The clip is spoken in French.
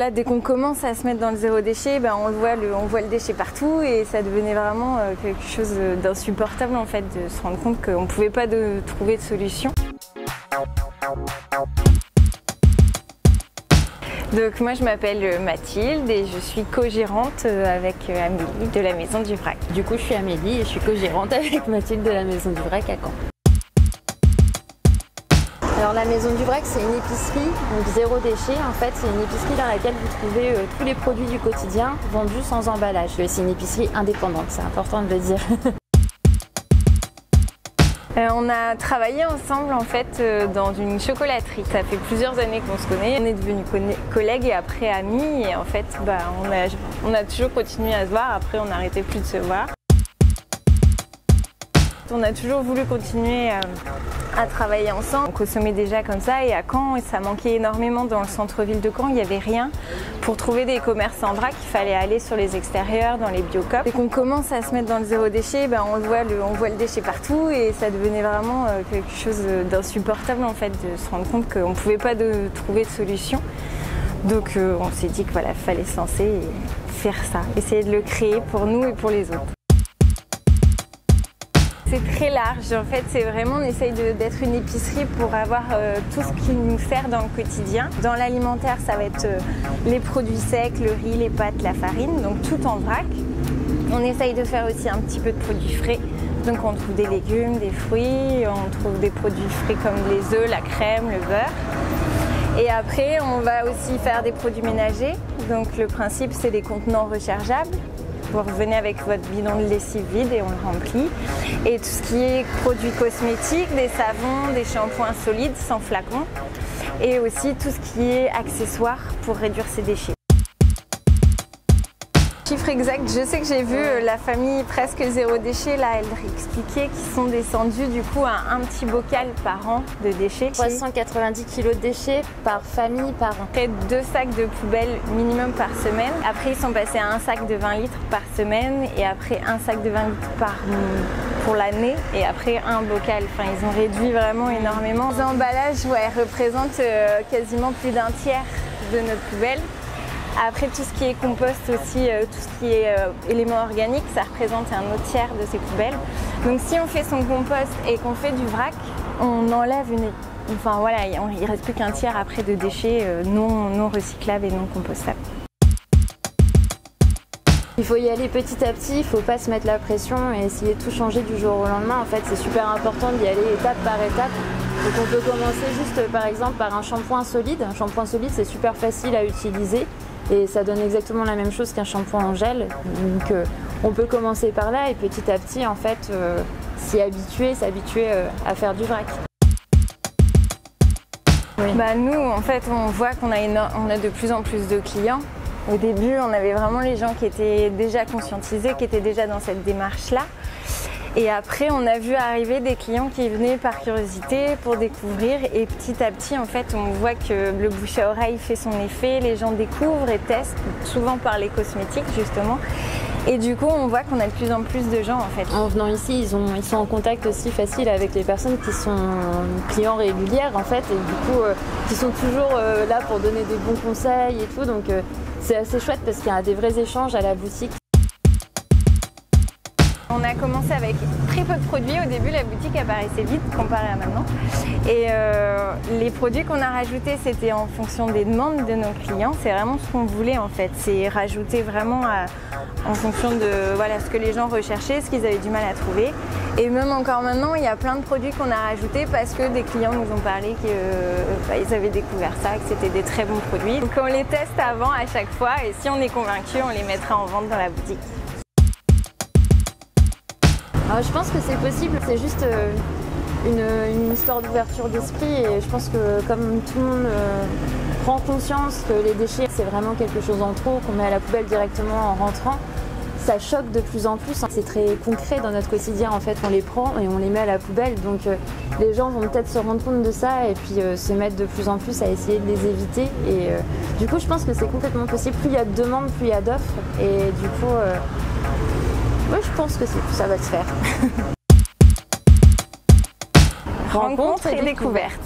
Là, dès qu'on commence à se mettre dans le zéro déchet, on voit le déchet partout et ça devenait vraiment quelque chose d'insupportable en fait, de se rendre compte qu'on ne pouvait pas trouver de solution. Donc moi je m'appelle Mathilde et je suis co-gérante avec Amélie de la Maison du Vrac. Du coup je suis Amélie et je suis co-gérante avec Mathilde de la Maison du Vrac à Caen. Alors la Maison du Vrac c'est une épicerie, donc zéro déchet en fait, c'est une épicerie dans laquelle vous trouvez tous les produits du quotidien vendus sans emballage. C'est une épicerie indépendante, c'est important de le dire. On a travaillé ensemble en fait dans une chocolaterie. Ça fait plusieurs années qu'on se connaît. On est devenus collègues et après amis et en fait on a toujours continué à se voir. Après on n'arrêtait plus de se voir. On a toujours voulu continuer à travailler ensemble. On consommait déjà comme ça et à Caen, ça manquait énormément dans le centre-ville de Caen. Il n'y avait rien. Pour trouver des commerces en vrac, il fallait aller sur les extérieurs, dans les biocoop. Dès qu'on commence à se mettre dans le zéro déchet, on voit le déchet partout et ça devenait vraiment quelque chose d'insupportable en fait, de se rendre compte qu'on ne pouvait pas trouver de solution. Donc on s'est dit qu'il fallait se lancer et faire ça, essayer de le créer pour nous et pour les autres. C'est très large, en fait, c'est vraiment, on essaye d'être une épicerie pour avoir tout ce qui nous sert dans le quotidien. Dans l'alimentaire, ça va être les produits secs, le riz, les pâtes, la farine, donc tout en vrac. On essaye de faire aussi un petit peu de produits frais, donc on trouve des légumes, des fruits, on trouve des produits frais comme les œufs, la crème, le beurre. Et après, on va aussi faire des produits ménagers, donc le principe c'est des contenants rechargeables. Vous revenez avec votre bidon de lessive vide et on le remplit. Et tout ce qui est produits cosmétiques, des savons, des shampoings solides sans flacon. Et aussi tout ce qui est accessoires pour réduire ses déchets. Chiffre exact, je sais que j'ai vu la famille presque zéro déchet, là elle expliquait qu'ils sont descendus du coup à un petit bocal par an de déchets. 390 kg de déchets par famille par an. Près de 2 sacs de poubelle minimum par semaine. Après ils sont passés à un sac de 20 litres par semaine et après un sac de 20 litres pour l'année et après un bocal. Enfin ils ont réduit vraiment énormément. Les emballages représentent quasiment plus d'un tiers de notre poubelle. Après tout ce qui est compost aussi, tout ce qui est éléments organiques, ça représente un autre tiers de ces poubelles. Donc si on fait son compost et qu'on fait du vrac, on enlève enfin voilà, il reste plus qu'un tiers après de déchets non recyclables et non compostables. Il faut y aller petit à petit, il ne faut pas se mettre la pression et essayer de tout changer du jour au lendemain. En fait, c'est super important d'y aller étape par étape. Donc on peut commencer juste par exemple par un shampoing solide. Un shampoing solide, c'est super facile à utiliser. Et ça donne exactement la même chose qu'un shampoing en gel. Donc on peut commencer par là et petit à petit en fait s'habituer à faire du vrac. Oui. Nous en fait on voit qu'on a de plus en plus de clients. Au début on avait vraiment les gens qui étaient déjà conscientisés, qui étaient déjà dans cette démarche là. Et après, on a vu arriver des clients qui venaient par curiosité pour découvrir et petit à petit, en fait, on voit que le bouche à oreille fait son effet, les gens découvrent et testent, souvent par les cosmétiques justement. Et du coup, on voit qu'on a de plus en plus de gens en fait. En venant ici, ils sont en contact aussi facile avec les personnes qui sont clients régulières en fait et du coup, qui sont toujours là pour donner des bons conseils et tout. Donc c'est assez chouette parce qu'il y a des vrais échanges à la boutique. On a commencé avec très peu de produits. Au début, la boutique apparaissait vite comparé à maintenant. Et les produits qu'on a rajoutés, c'était en fonction des demandes de nos clients. C'est vraiment ce qu'on voulait en fait. C'est rajouter vraiment en fonction de ce que les gens recherchaient, ce qu'ils avaient du mal à trouver. Et même encore maintenant, il y a plein de produits qu'on a rajoutés parce que des clients nous ont parlé qu'ils avaient découvert ça, que c'était des très bons produits. Donc on les teste avant à chaque fois et si on est convaincu, on les mettra en vente dans la boutique. Alors, je pense que c'est possible, c'est juste une histoire d'ouverture d'esprit et je pense que comme tout le monde prend conscience que les déchets c'est vraiment quelque chose en trop, qu'on met à la poubelle directement en rentrant, ça choque de plus en plus. C'est très concret dans notre quotidien en fait, on les prend et on les met à la poubelle donc les gens vont peut-être se rendre compte de ça et puis se mettre de plus en plus à essayer de les éviter et du coup je pense que c'est complètement possible. Plus il y a de demandes, plus il y a d'offres et du coup moi, je pense que ça va se faire. Rencontre et découverte.